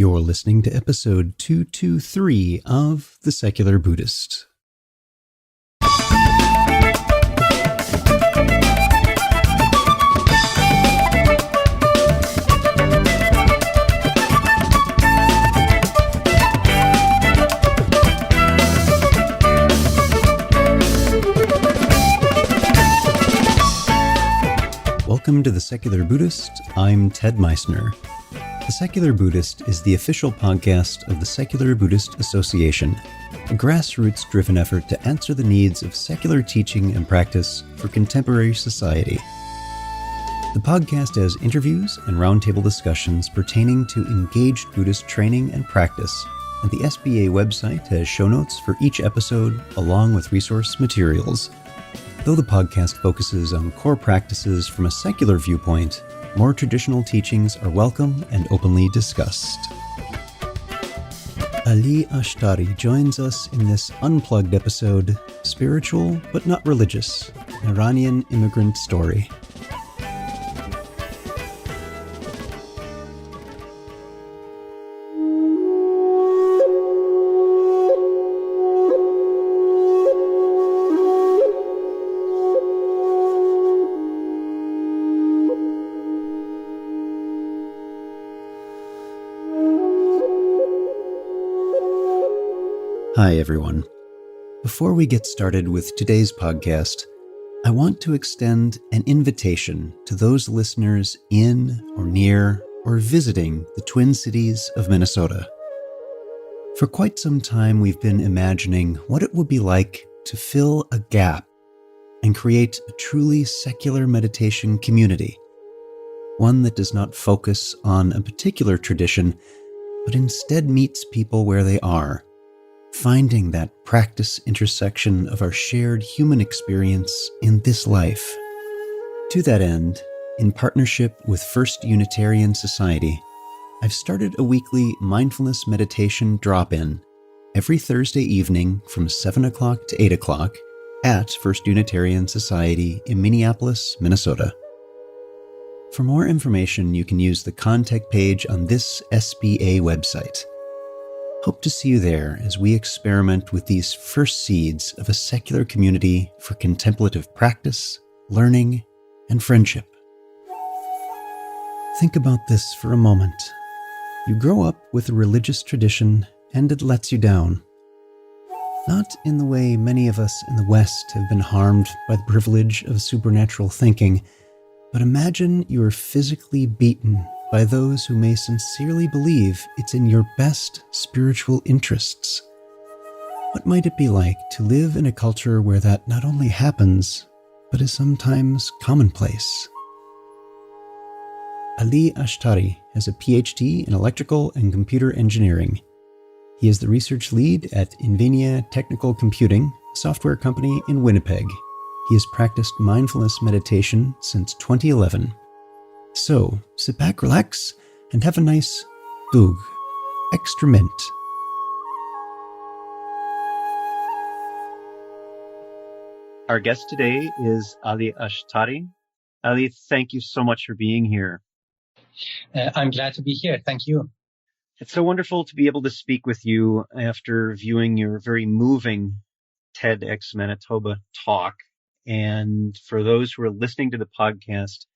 You're listening to episode 223 of The Secular Buddhist. Welcome to The Secular Buddhist. I'm Ted Meissner. The Secular Buddhist is the official podcast of the Secular Buddhist Association, a grassroots-driven effort to answer the needs of secular teaching and practice for contemporary society. The podcast has interviews and roundtable discussions pertaining to engaged Buddhist training and practice, and the SBA website has show notes for each episode along with resource materials. Though the podcast focuses on core practices from a secular viewpoint, more traditional teachings are welcome and openly discussed. Ali Ashtari joins us in this Unplugged episode, Spiritual but Not Religious, an Iranian immigrant story. Hi, everyone. Before we get started with today's podcast, I want to extend an invitation to those listeners in or near or visiting the Twin Cities of Minnesota. For quite some time, we've been imagining what it would be like to fill a gap and create a truly secular meditation community, one that does not focus on a particular tradition, but instead meets people where they are, finding that practice intersection of our shared human experience in this life. To that end, in partnership with First Unitarian Society, I've started a weekly mindfulness meditation drop-in every Thursday evening from 7 o'clock to 8 o'clock at First Unitarian Society in Minneapolis, Minnesota. For more information, you can use the contact page on this SBA website. Hope to see you there as we experiment with these first seeds of a secular community for contemplative practice, learning, and friendship. Think about this for a moment. You grow up with a religious tradition and it lets you down. Not in the way many of us in the West have been harmed by the privilege of supernatural thinking, but imagine you are physically beaten by those who may sincerely believe it's in your best spiritual interests. What might it be like to live in a culture where that not only happens, but is sometimes commonplace? Ali Ashtari has a PhD in electrical and computer engineering. He is the research lead at Invenia Technical Computing, a software company in Winnipeg. He has practiced mindfulness meditation since 2011. So, sit back, relax, and have a nice Doog, extra mint. Our guest today is Ali Ashtari. Ali, thank you so much for being here. I'm glad to be here. Thank you. It's so wonderful to be able to speak with you after viewing your very moving TEDx Manitoba talk. And for those who are listening to the podcast,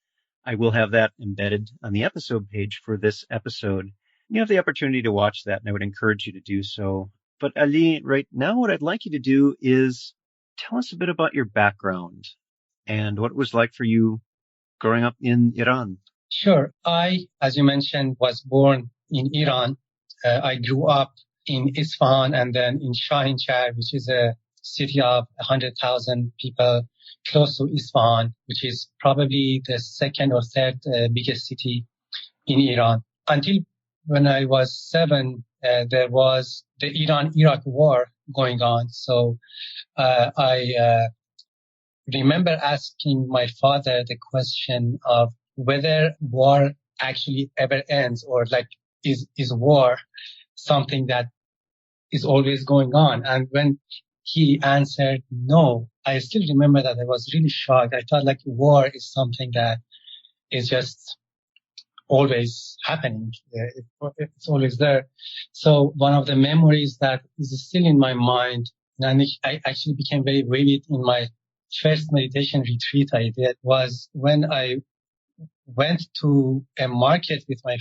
I will have that embedded on the episode page for this episode. You have the opportunity to watch that, and I would encourage you to do so. But Ali, right now what I'd like you to do is tell us a bit about your background and what it was like for you growing up in Iran. Sure. I, as you mentioned, was born in Iran. I grew up in Isfahan and then in Shahinshar, which is a city of 100,000 people close to Isfahan, which is probably the second or third biggest city in Iran. Until when I was 7, there was the Iran-Iraq war going on. So I remember asking my father the question of whether war actually ever ends, or like is war something that is always going on. And when he answered no, I still remember that I was really shocked. I thought like war is something that is just always happening. It's always there. So one of the memories that is still in my mind, and I actually became very vivid in my first meditation retreat I did, was when I went to a market with my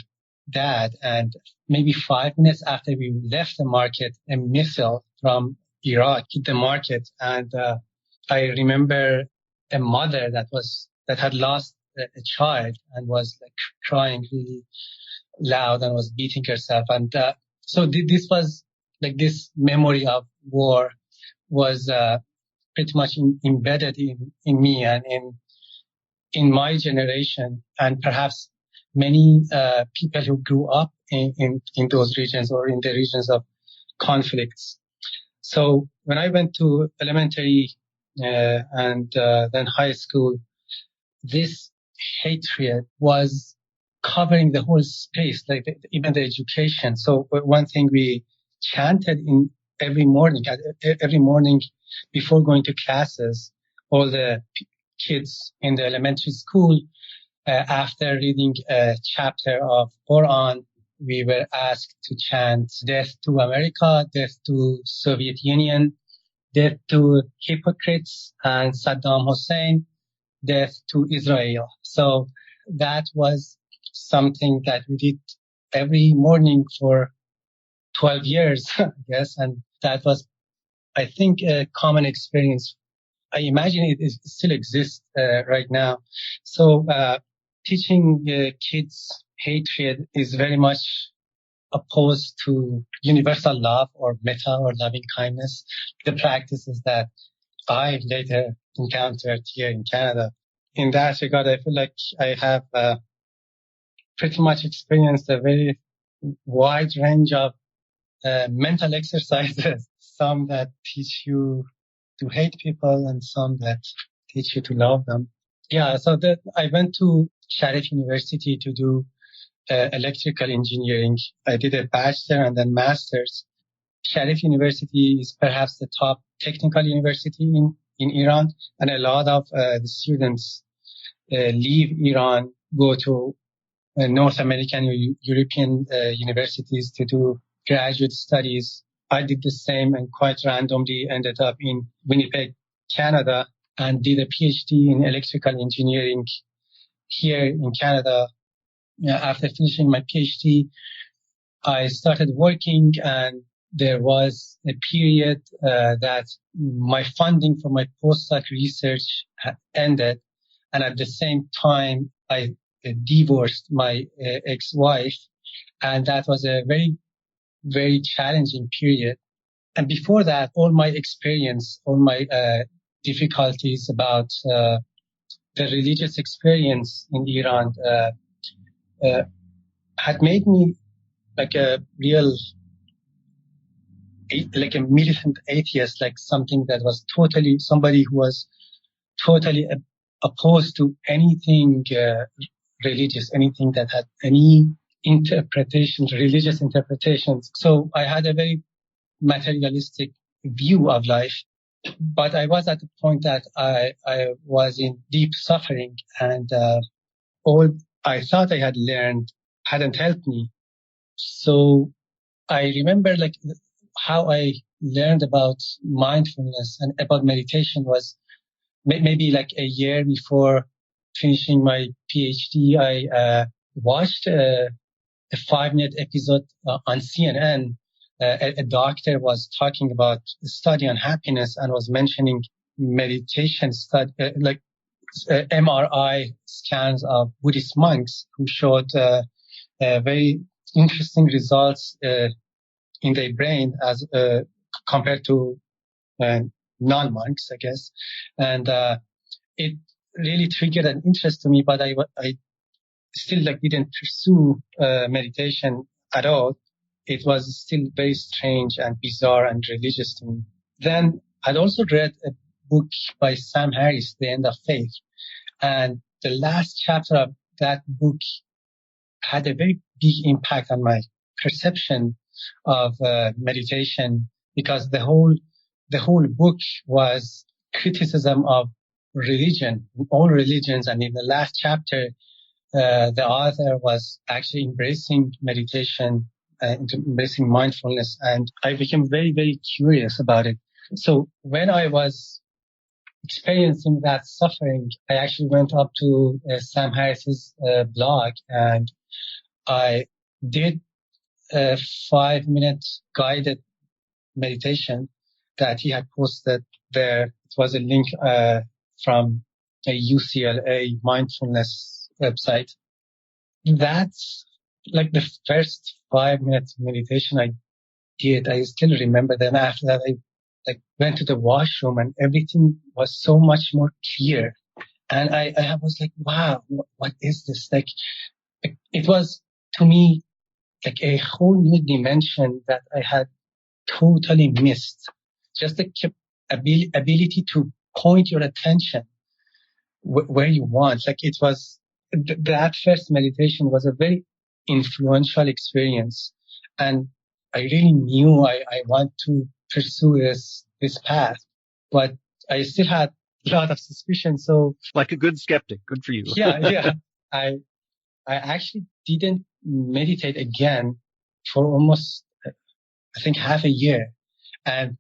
dad, and maybe 5 minutes after we left the market, a missile from Iraq hit the market. And I remember a mother that had lost a child and was like crying really loud and was beating herself. And so this was like this memory of war was pretty much embedded in me and in my generation, and perhaps many people who grew up in those regions or in the regions of conflicts. So when I went to elementary and then high school, this hatred was covering the whole space, like even the education. So one thing we chanted in every morning before going to classes, all the kids in the elementary school, after reading a chapter of Quran, we were asked to chant death to America, death to Soviet Union, death to hypocrites and Saddam Hussein, death to Israel. So that was something that we did every morning for 12 years, I guess. And that was, I think, a common experience. I imagine it still exists right now. So teaching kids hatred is very much opposed to universal love or metta or loving kindness, the practices that I later encountered here in Canada. In that regard, I feel like I have pretty much experienced a very wide range of mental exercises, some that teach you to hate people and some that teach you to love them. Yeah, so that I went to Sharif University to do electrical engineering. I did a bachelor and then master's. Sharif University is perhaps the top technical university in Iran, and a lot of the students leave Iran, go to North American or European universities to do graduate studies. I did the same and quite randomly ended up in Winnipeg, Canada, and did a PhD in electrical engineering here in Canada. After finishing my PhD, I started working, and there was a period that my funding for my postdoc research had ended. And at the same time, I divorced my ex-wife. And that was a very, very challenging period. And before that, all my experience, all my difficulties about the religious experience in Iran had made me like a real, like a militant atheist, like something that was totally, somebody who was totally opposed to anything religious, anything that had any interpretations, religious interpretations. So I had a very materialistic view of life, but I was at the point that I was in deep suffering, and all I thought I had learned hadn't helped me. So I remember like how I learned about mindfulness and about meditation was maybe like a year before finishing my PhD. I watched a 5-minute episode on CNN. A doctor was talking about a study on happiness and was mentioning meditation study, like MRI scans of Buddhist monks who showed very interesting results in their brain as compared to non-monks, I guess. And it really triggered an interest to me, but I still like didn't pursue meditation at all. It was still very strange and bizarre and religious to me. Then I'd also read a book by Sam Harris, The End of Faith. And the last chapter of that book had a very big impact on my perception of meditation, because the whole book was criticism of religion, all religions. And in the last chapter, the author was actually embracing meditation, embracing mindfulness, and I became very, very curious about it. So when I was experiencing that suffering, I actually went up to Sam Harris's blog, and I did a 5-minute guided meditation that he had posted there. It was a link from a UCLA mindfulness website. That's like the first 5 minute meditation I did. I still remember. Then after that, I went to the washroom and everything was so much more clear. And I was like, wow, what is this? Like, it was to me like a whole new dimension that I had totally missed. Just the ability to point your attention where you want. Like, it was, that first meditation was a very influential experience. And I really knew I want to pursue this path, but I still had a lot of suspicion. So, like a good skeptic, good for you. yeah. I actually didn't meditate again for almost, I think, half a year. And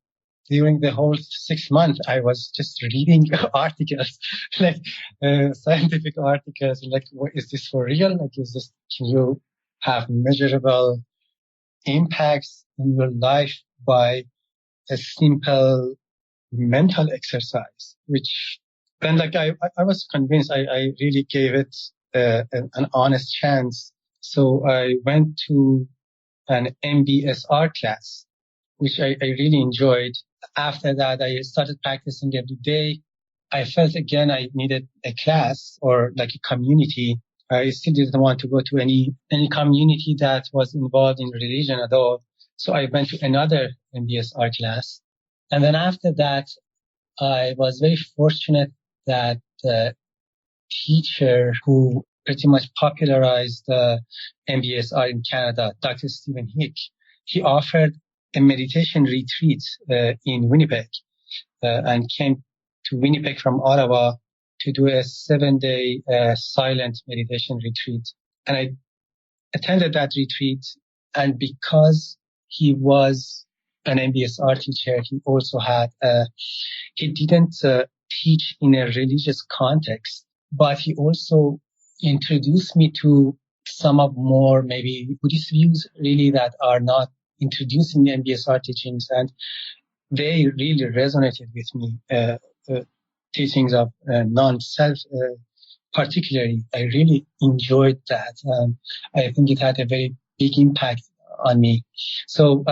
during the whole 6 months, I was just reading articles, like scientific articles, like, is this for real? Like, can you have measurable impacts in your life by a simple mental exercise? Which then, like, I was convinced. I really gave it an honest chance. So I went to an MBSR class, which I really enjoyed. After that, I started practicing every day. I felt again I needed a class or like a community. I still didn't want to go to any community that was involved in religion at all. So I went to another MBSR class. And then after that, I was very fortunate that the teacher who pretty much popularized MBSR in Canada, Dr. Stephen Hick, he offered a meditation retreat in Winnipeg and came to Winnipeg from Ottawa to do a 7-day silent meditation retreat. And I attended that retreat. And because he was an MBSR teacher, he also had, he didn't teach in a religious context, but he also introduced me to some of more maybe Buddhist views really that are not introduced in the MBSR teachings, and they really resonated with me. Teachings of non-self, particularly, I really enjoyed that. I think it had a very big impact on me. So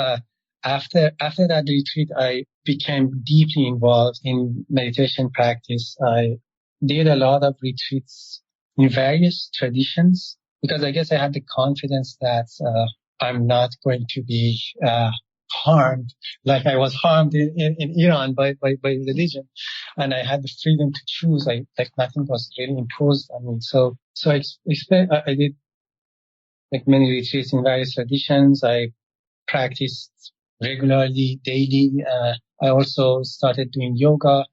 after that retreat, I became deeply involved in meditation practice. I did a lot of retreats in various traditions because I guess I had the confidence that I'm not going to be harmed like I was harmed in Iran by religion, and I had the freedom to choose. Like nothing was really imposed on me. So I did like many retreats in various traditions. I practiced regularly, daily. I also started doing yoga,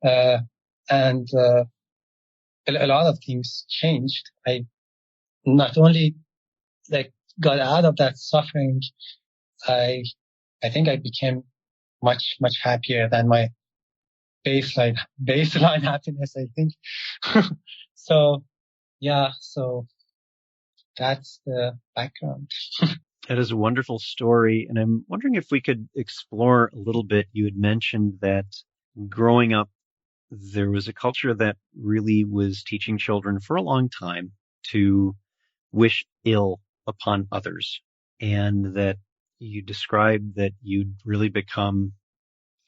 and a lot of things changed. I not only like got out of that suffering, I think I became much happier than my baseline happiness, I think. So that's the background. That is a wonderful story. And I'm wondering if we could explore a little bit. You had mentioned that growing up, there was a culture that really was teaching children for a long time to wish ill upon others, and that you described that you'd really become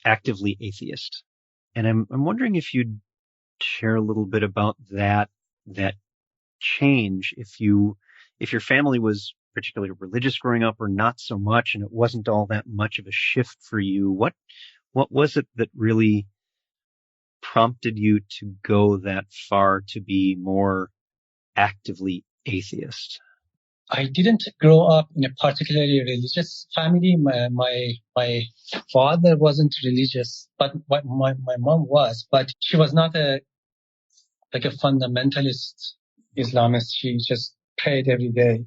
actively atheist. And I'm wondering if you'd share a little bit about that change, if your family was particularly religious growing up or not so much, and it wasn't all that much of a shift for you. What was it that really prompted you to go that far to be more actively atheist? I didn't grow up in a particularly religious family. My father wasn't religious, but my mom was. But she was not a fundamentalist Islamist. She just prayed every day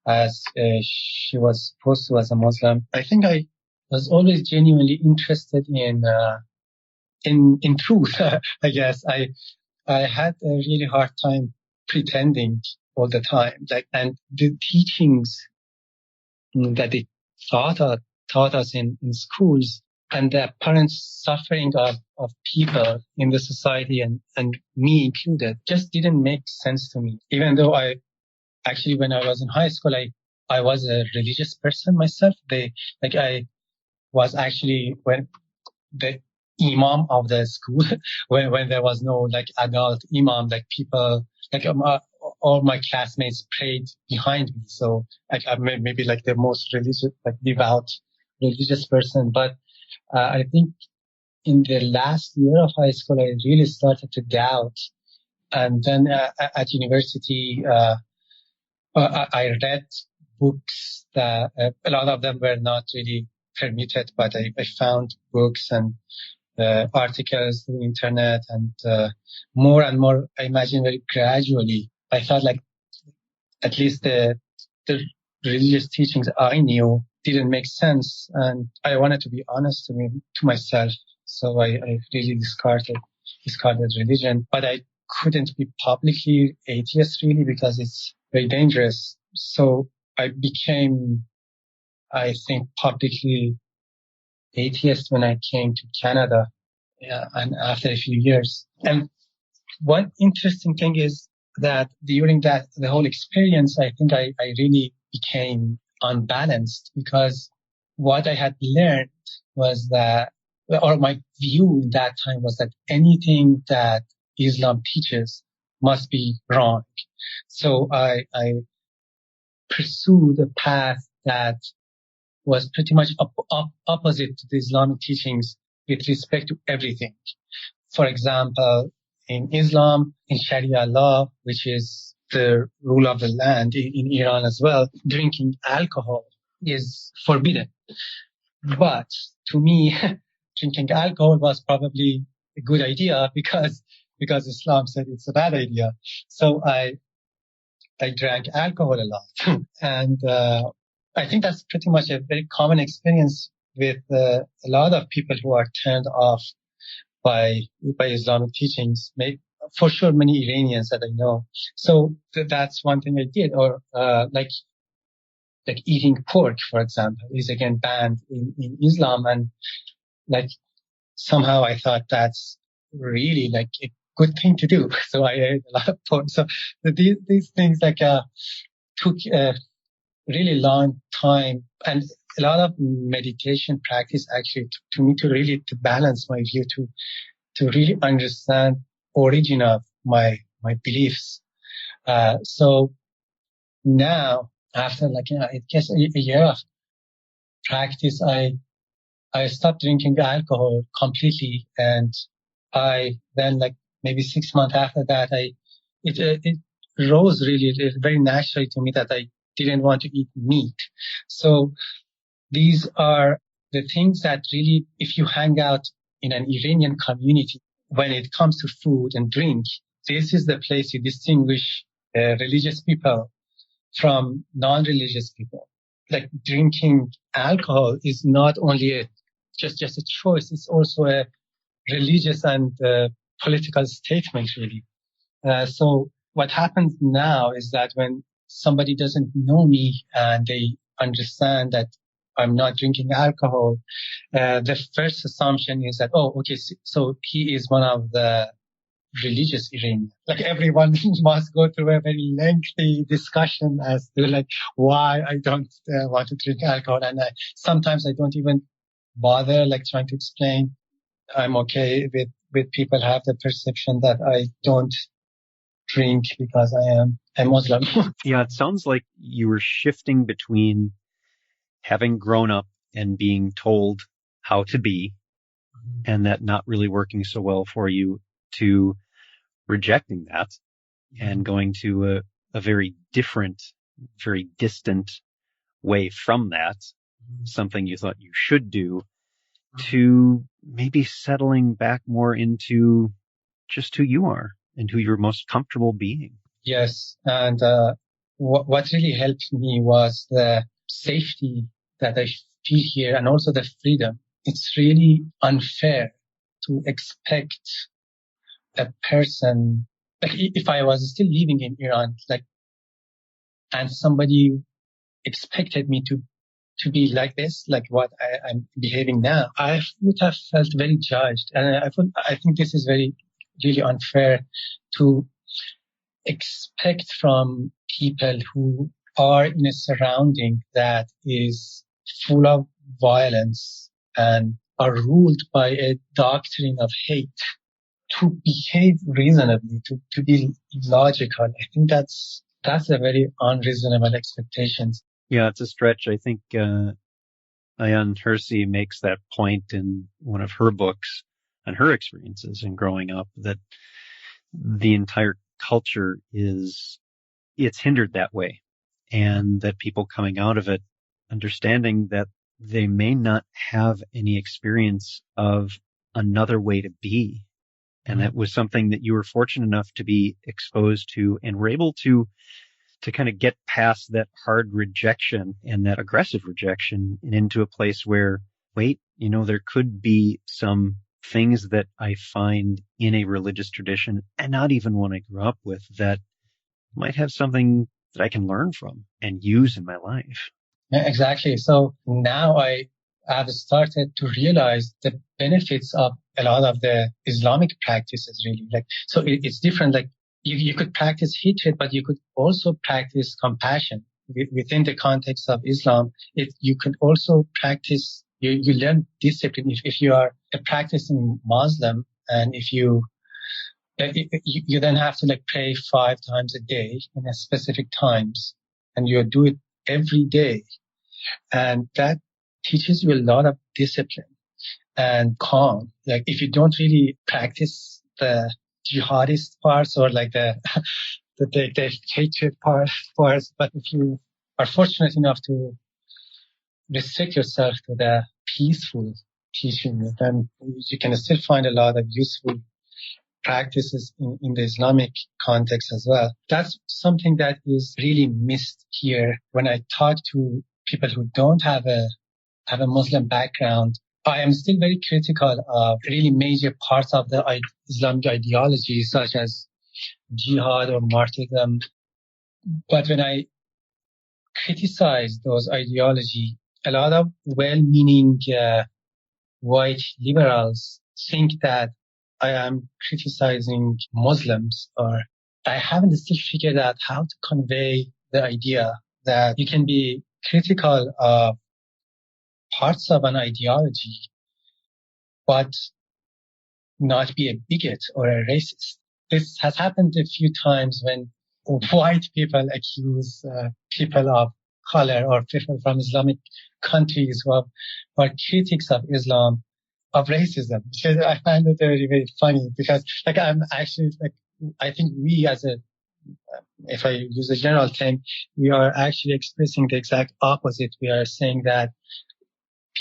as she was supposed to as a Muslim. I think I was always genuinely interested in truth. I guess I had a really hard time pretending all the time. And the teachings that they taught us in schools, and the apparent suffering of people in the society, and me included, just didn't make sense to me. Even though when I was in high school, I was a religious person myself. I was actually when the imam of the school, when there was no adult imam, people, all my classmates prayed behind me. So I'm maybe the most religious, devout religious person. But I think in the last year of high school, I really started to doubt. And then at university, I read books that a lot of them were not really permitted, but I found books and articles on the internet, and more and more, I imagine very gradually, I felt like at least the religious teachings I knew didn't make sense, and I wanted to be honest to myself. So I really discarded religion, but I couldn't be publicly atheist really because it's very dangerous. So I became, I think, publicly atheist when I came to Canada, and after a few years. And one interesting thing is that during the whole experience, I think I really became unbalanced, because what I had learned was that, or my view in that time was that anything that Islam teaches must be wrong. So I pursued a path that was pretty much opposite to the Islamic teachings with respect to everything. For example, in Islam, in Sharia law, which is the rule of the land in Iran as well, drinking alcohol is forbidden. But to me, drinking alcohol was probably a good idea because Islam said it's a bad idea. So I drank alcohol a lot. And I think that's pretty much a very common experience with a lot of people who are turned off by Islamic teachings. For sure, many Iranians that I know. So that's one thing I did. Or like eating pork, for example, is again banned in Islam, and somehow I thought that's really a good thing to do. So I ate a lot of pork. So these things took a really long time, and a lot of meditation practice actually to me to really to balance my view, to really understand origin of my beliefs. So now, after I guess a year of practice, I stopped drinking alcohol completely, and I then maybe 6 months after that, it rose really very naturally to me that I didn't want to eat meat. So these are the things that really, if you hang out in an Iranian community, when it comes to food and drink, this is the place you distinguish religious people from non-religious people. Drinking alcohol is not only just a choice, it's also a religious and political statement, really. So what happens now is that when somebody doesn't know me and they understand that I'm not drinking alcohol, the first assumption is that, oh, okay, so he is one of the religious Iranians. Everyone must go through a very lengthy discussion as to why I don't want to drink alcohol, and sometimes I don't even bother trying to explain. I'm okay with people have the perception that I don't drink because I am a Muslim. Yeah, it sounds like you were shifting between having grown up and being told how to be, and that not really working so well for you, to rejecting that and going to a very different, very distant way from that, something you thought you should do, to maybe settling back more into just who you are and who you're most comfortable being. Yes. And what really helped me was the safety that I feel here and also the freedom. It's really unfair to expect a person, like if I was still living in Iran, like, and somebody expected me to be like this, like what I'm behaving now, I would have felt very judged. And I think this is really unfair to expect from people who are in a surrounding that is full of violence and are ruled by a doctrine of hate to behave reasonably, to be logical. I think that's a very unreasonable expectation. Yeah, it's a stretch. I think Ayaan Hirsi makes that point in one of her books on her experiences in growing up, that the entire culture it's hindered that way, and that people coming out of it understanding that they may not have any experience of another way to be. And that was something that you were fortunate enough to be exposed to and were able to kind of get past that hard rejection and that aggressive rejection and into a place where, wait, there could be some things that I find in a religious tradition and not even one I grew up with that might have something that I can learn from and use in my life. Yeah, exactly. So now I have started to realize the benefits of a lot of the Islamic practices, really. Like, so it's different. Like, you could practice hatred, but you could also practice compassion within the context of Islam. You could also practice, you learn discipline. If you are a practicing Muslim, and if you then have to like pray 5 times a day in a specific times, and you do it every day. And that teaches you a lot of discipline and calm. Like, if you don't really practice the jihadist parts or like the hatred parts, but if you are fortunate enough to restrict yourself to the peaceful teaching, then you can still find a lot of useful practices in the Islamic context as well. That's something that is really missed here. When I talk to people who don't have a Muslim background, I am still very critical of really major parts of the Islamic ideology, such as jihad or martyrdom. But when I criticize those ideology, a lot of well-meaning white liberals think that I am criticizing Muslims, or I haven't still figured out how to convey the idea that you can be critical of parts of an ideology, but not be a bigot or a racist. This has happened a few times when white people accuse people of color or people from Islamic countries who are critics of Islam of racism. I find it very, very funny because I'm actually I think we if I use a general term, we are actually expressing the exact opposite. We are saying that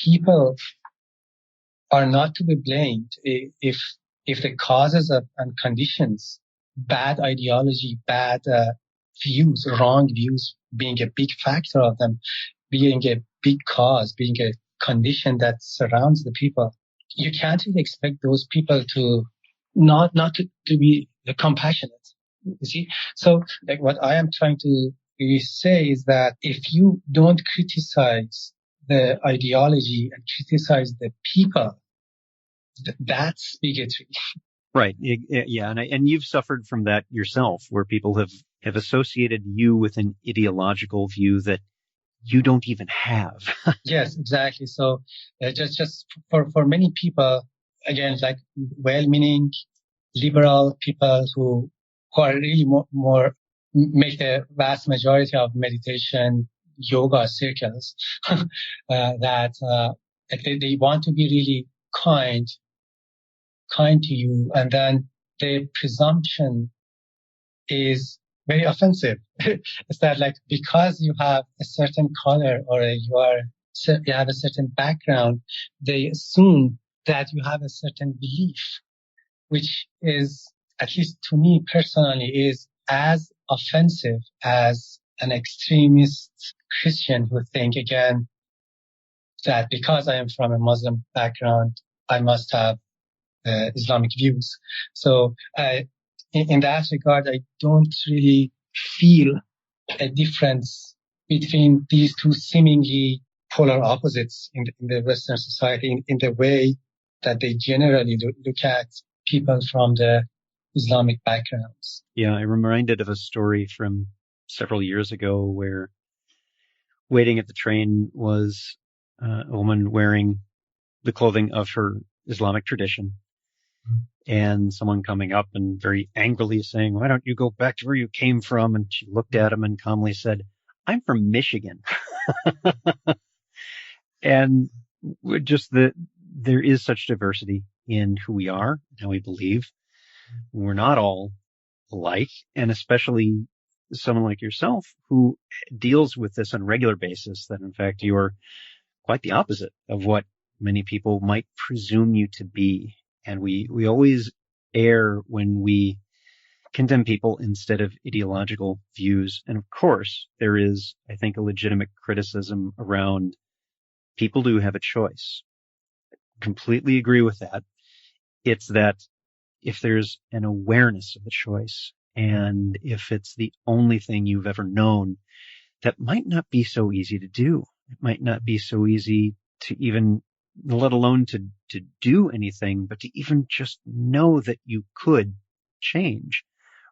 people are not to be blamed if the causes and conditions, bad ideology, bad views, wrong views being a big factor of them, being a big cause, being a condition that surrounds the people. You can't really expect those people to not to be compassionate. You see? So like what I am trying to really say is that if you don't criticize the ideology and criticize the people, that's bigotry. Right. Yeah. And you've suffered from that yourself, where people have associated you with an ideological view that you don't even have. Yes, exactly. So just for many people, again, like well-meaning liberal people who are really more make the vast majority of meditation yoga circles that they want to be really kind to you, and then the presumption is very offensive. It's that like because you have a certain color or you have a certain background, they assume that you have a certain belief, which is, at least to me personally, is as offensive as an extremist Christian who think, again, that because I am from a Muslim background, I must have Islamic views. So in that regard, I don't really feel a difference between these two seemingly polar opposites in the Western society in the way that they generally look at people from the Islamic backgrounds. Yeah, I'm reminded of a story from several years ago where waiting at the train was a woman wearing the clothing of her Islamic tradition, and someone coming up and very angrily saying, "Why don't you go back to where you came from?" And she looked at him and calmly said, "I'm from Michigan." And just there is such diversity in who we are and how we believe. We're not all alike, and especially someone like yourself who deals with this on a regular basis, that in fact you're quite the opposite of what many people might presume you to be. And we always err when we condemn people instead of ideological views. And of course, there is, I think, a legitimate criticism around people do have a choice. Completely agree with that. It's that if there's an awareness of the choice, and if it's the only thing you've ever known, that might not be so easy to do. It might not be so easy to even, let alone to do anything, but to even just know that you could change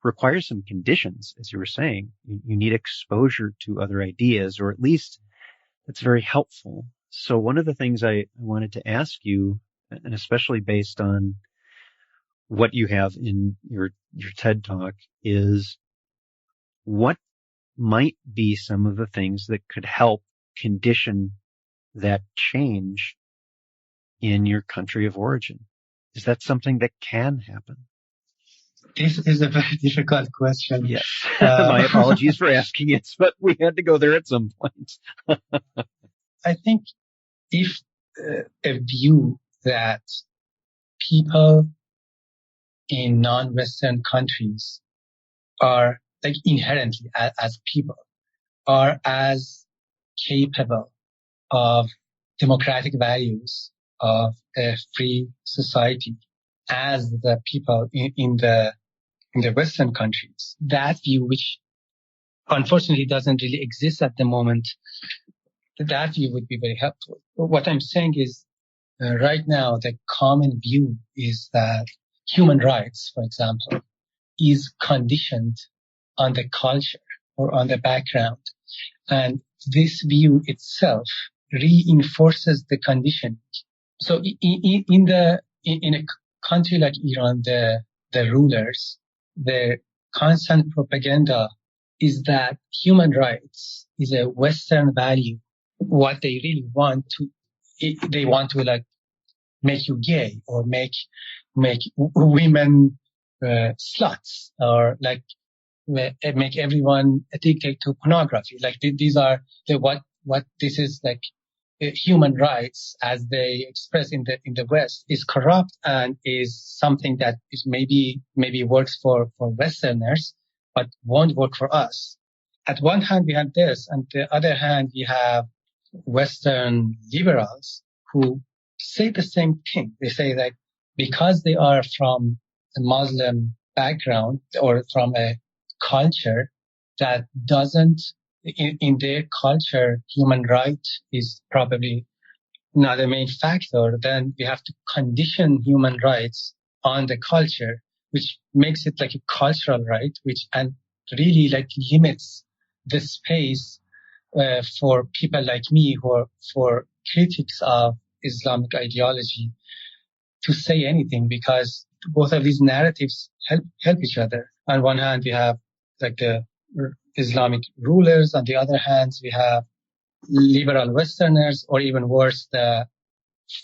requires some conditions, as you were saying. You need exposure to other ideas, or at least that's very helpful. So one of the things I wanted to ask you, and especially based on what you have in your TED Talk, is what might be some of the things that could help condition that change in your country of origin? Is that something that can happen? This is a very difficult question. Yes. My apologies for asking it, but we had to go there at some point. I think if a view that people in non-Western countries are, like, inherently as people, are as capable of democratic values of a free society as the people in the Western countries. That view, which unfortunately doesn't really exist at the moment, that view would be very helpful. What I'm saying is, right now, the common view is that human rights, for example, is conditioned on the culture or on the background. And this view itself reinforces the conditioning. So in a country like Iran, the rulers, their constant propaganda is that human rights is a Western value. What they really want they want to, like, make you gay, or make women sluts, or like make everyone addicted to pornography. Like these are what this is, like, human rights as they express in the West is corrupt and is something that is maybe works for Westerners, but won't work for us. At one hand, we have this, and the other hand, we have Western liberals who say the same thing. They say that because they are from a Muslim background or from a culture that doesn't, in their culture, human right is probably not a main factor, then we have to condition human rights on the culture, which makes it like a cultural right, and really, like, limits the space for people like me who are for critics of Islamic ideology to say anything, because both of these narratives help each other. On one hand, we have, like, the Islamic rulers. On the other hand, we have liberal Westerners, or even worse, the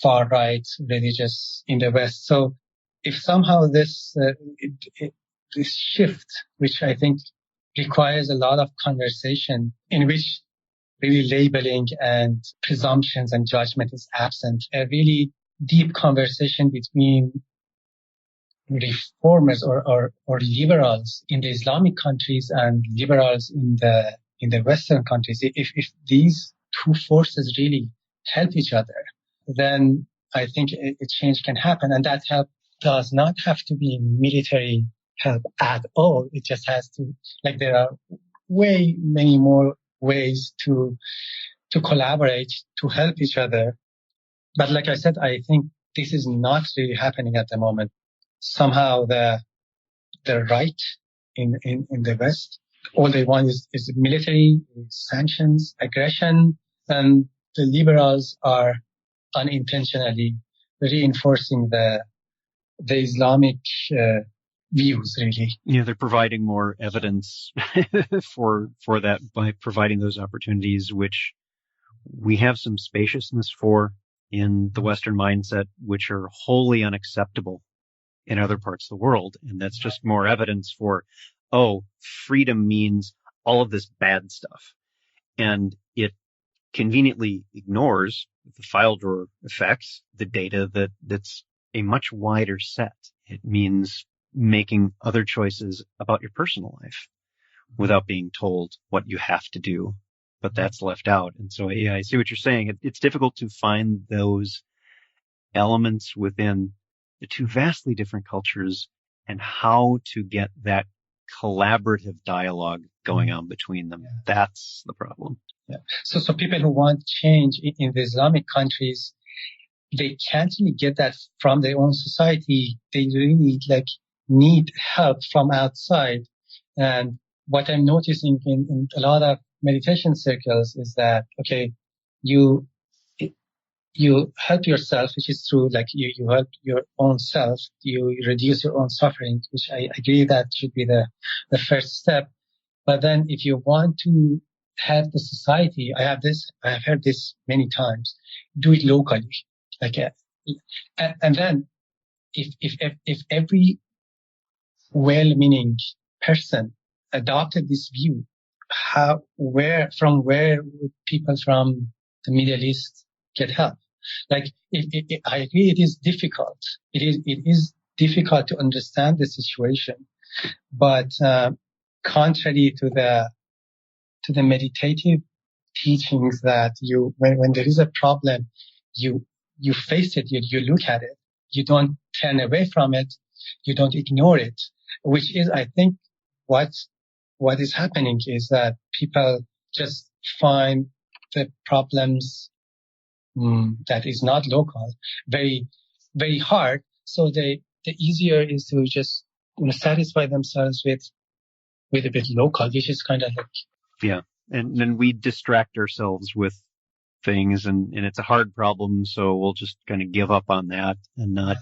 far right religious in the West. So if somehow this shift, which I think requires a lot of conversation, in which really labeling and presumptions and judgment is absent, a really deep conversation between reformers or liberals in the Islamic countries and liberals in the Western countries, if these two forces really help each other, then I think a change can happen. And that help does not have to be military help at all. It just has to, like, there are way many more ways to collaborate, to help each other. But like I said, I think this is not really happening at the moment. Somehow the right in the West, all they want is military, sanctions, aggression, and the liberals are unintentionally reinforcing the Islamic views, really. Yeah, they're providing more evidence for that by providing those opportunities, which we have some spaciousness for in the Western mindset, which are wholly unacceptable in other parts of the world. And that's just more evidence for, oh, freedom means all of this bad stuff. And it conveniently ignores, with the file drawer effect, the data that's a much wider set. It means making other choices about your personal life without being told what you have to do, but that's left out. And so, yeah, I see what you're saying. It's difficult to find those elements within the two vastly different cultures and how to get that collaborative dialogue going on between them. Yeah. That's the problem. Yeah. So people who want change in the Islamic countries, they can't really get that from their own society. They really need help from outside. And what I'm noticing in a lot of meditation circles is that, okay, you help yourself, which is true, you help your own self, you reduce your own suffering, which I agree that should be the first step. But then if you want to help the society, I have heard this many times, do it locally. And then if every well-meaning person adopted this view, from where would people from the Middle East get help? I agree, it is difficult. It is difficult to understand the situation, but contrary to the meditative teachings that when there is a problem, you face it, you look at it, you don't turn away from it, you don't ignore it, which is, I think, what is happening is that people just find the problems that is not local very, very hard. So the easier is to just satisfy themselves with a bit local, which is kind of yeah. And then we distract ourselves with things, and it's a hard problem, so we'll just kind of give up on that and not.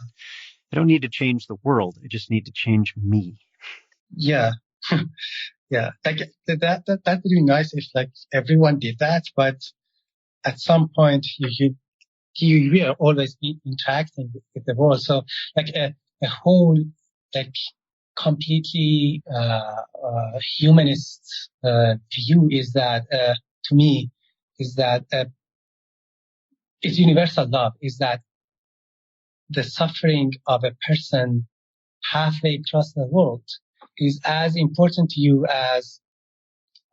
I don't need to change the world. I just need to change me. Yeah. Yeah. That would be nice if everyone did that, but at some point you are always interacting with the world. So a whole completely humanist view is that to me is that it's universal love, is that the suffering of a person halfway across the world is as important to you as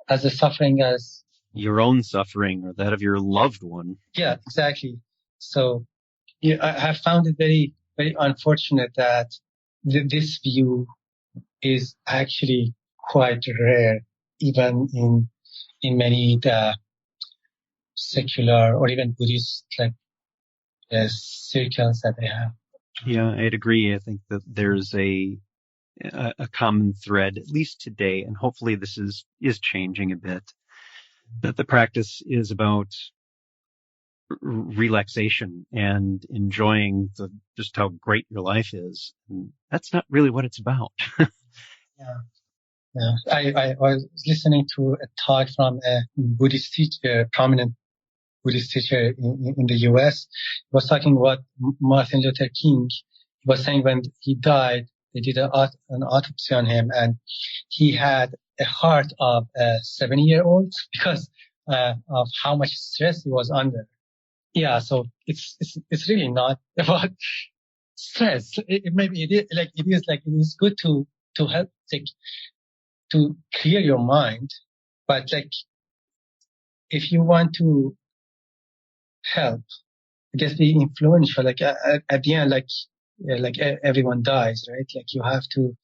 the suffering as your own suffering or that of your loved one. Yeah, exactly. So I have found it very, very unfortunate that this view is actually quite rare, even in many secular or even Buddhist circles that they have. Yeah, I'd agree. I think that there's a common thread, at least today, and hopefully this is changing a bit, that the practice is about relaxation and enjoying just how great your life is. And that's not really what it's about. Yeah. I was listening to a talk from a Buddhist teacher, prominent Buddhist teacher in the US. He was talking about Martin Luther King. He was saying when he died, they did an autopsy on him, and he had a heart of a 7-year-old because of how much stress he was under. Yeah, so it's really not about stress. Maybe it is good to help to clear your mind, but like if you want to help, I guess be influential. Like at the end, everyone dies, right? Like you have to,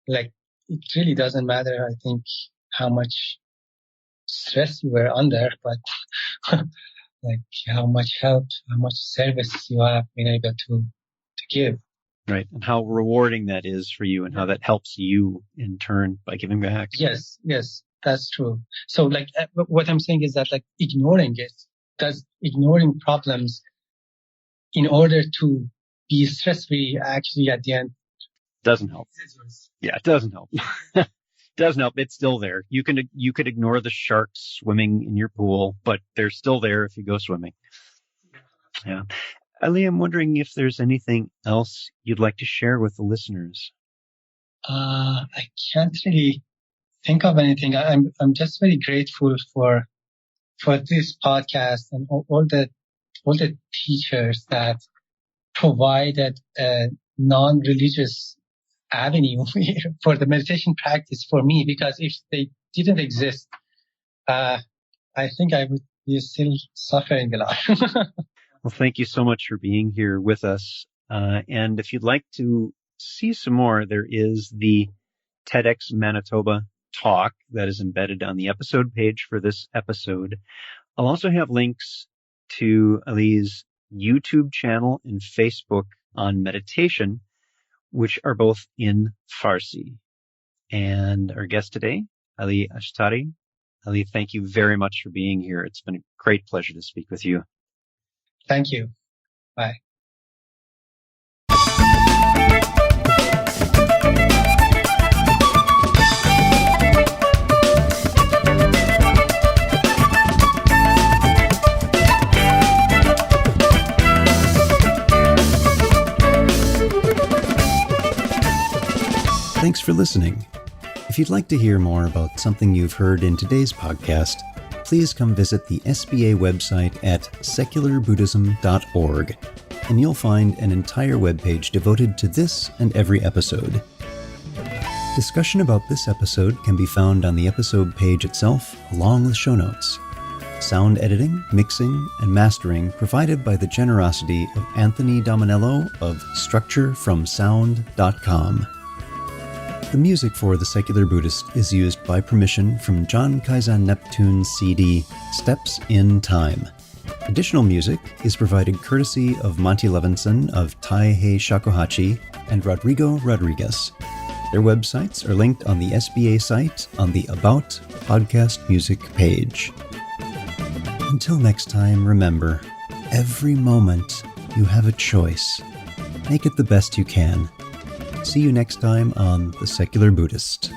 like it really doesn't matter. I think how much stress you were under, but like how much help, how much service you have been able to give. Right. And how rewarding that is for you and how that helps you in turn by giving back. Yes, that's true. So like what I'm saying is that like ignoring problems in order to be stress-free actually at the end doesn't help. Yeah, it doesn't help. Doesn't help. It's still there. You could ignore the sharks swimming in your pool, but they're still there if you go swimming. Yeah. Ali, I'm wondering if there's anything else you'd like to share with the listeners. I can't really think of anything. I'm just very grateful for this podcast and all the teachers that provided a non-religious avenue for the meditation practice for me, because if they didn't exist, I think I would be still suffering a lot. Well, thank you so much for being here with us. And if you'd like to see some more, there is the TEDx Manitoba talk that is embedded on the episode page for this episode. I'll also have links to Ali's YouTube channel and Facebook on meditation, which are both in Farsi. And our guest today, Ali Ashtari. Ali, thank you very much for being here. It's been a great pleasure to speak with you. Thank you. Bye. Thanks for listening. If you'd like to hear more about something you've heard in today's podcast, please come visit the SBA website at secularbuddhism.org, and you'll find an entire webpage devoted to this and every episode. Discussion about this episode can be found on the episode page itself, along with show notes. Sound editing, mixing, and mastering provided by the generosity of Anthony Dominello of StructureFromSound.com. The music for The Secular Buddhist is used by permission from John Kaizen Neptune's CD, Steps in Time. Additional music is provided courtesy of Monty Levinson of Taihei Shakuhachi and Rodrigo Rodriguez. Their websites are linked on the SBA site on the About Podcast Music page. Until next time, remember, every moment you have a choice. Make it the best you can. See you next time on The Secular Buddhist.